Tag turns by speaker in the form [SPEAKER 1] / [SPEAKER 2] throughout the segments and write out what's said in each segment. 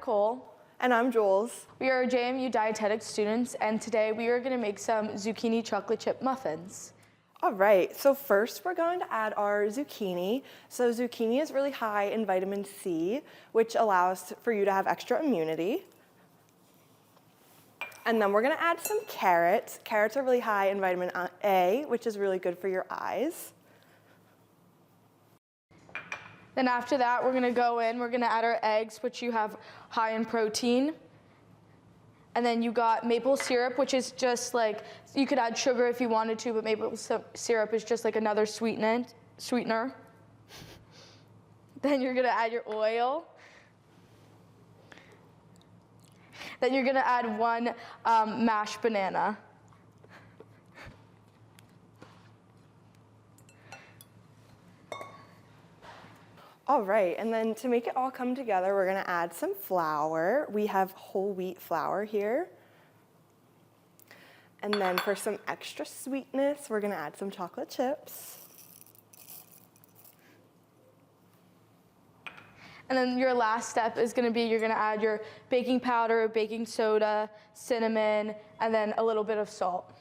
[SPEAKER 1] Nicole.
[SPEAKER 2] And I'm Jules.
[SPEAKER 1] We are JMU Dietetics students, and today we are going to make some zucchini chocolate chip muffins.
[SPEAKER 2] All right, so first we're going to add our zucchini. So zucchini is really high in vitamin C, which allows for you to have extra immunity. And then we're going to add some carrots. Carrots are really high in vitamin A, which is really good for your eyes.
[SPEAKER 1] Then after that, we're going to add our eggs, which you have high in protein. And then you got maple syrup, which is just like, you could add sugar if you wanted to, but maple syrup is just like another sweetener. Then you're going to add your oil. Then you're going to add one mashed banana.
[SPEAKER 2] All right, and then to make it all come together, we're gonna add some flour. We have whole wheat flour here. And then for some extra sweetness, we're gonna add some chocolate chips.
[SPEAKER 1] And then your last step is gonna be, you're gonna add your baking powder, baking soda, cinnamon, and then a little bit of salt.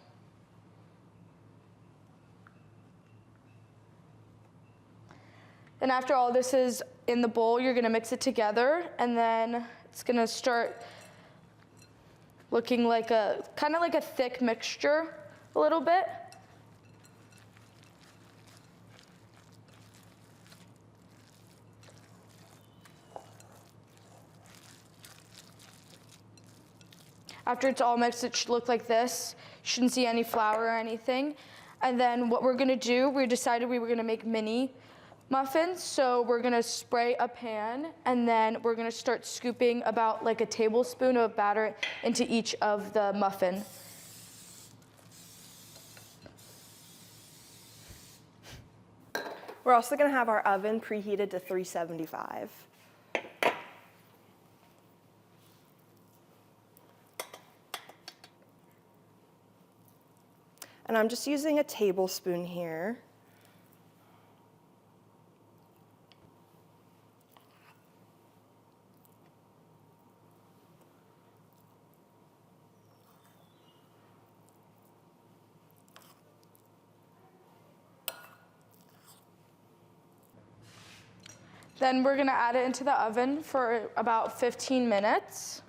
[SPEAKER 1] And after all this is in the bowl, you're gonna mix it together, and then it's gonna start looking like kind of like a thick mixture a little bit. After it's all mixed, it should look like this. You shouldn't see any flour or anything. And then what we're gonna do, we decided we were gonna make mini muffins, so we're gonna spray a pan, and then we're gonna start scooping about like a tablespoon of batter into each of the muffin.
[SPEAKER 2] We're also gonna have our oven preheated to 375. And I'm just using a tablespoon here.
[SPEAKER 1] Then we're gonna add it into the oven for about 15 minutes.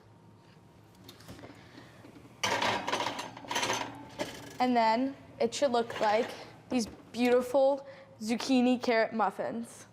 [SPEAKER 1] And then it should look like these beautiful zucchini carrot muffins.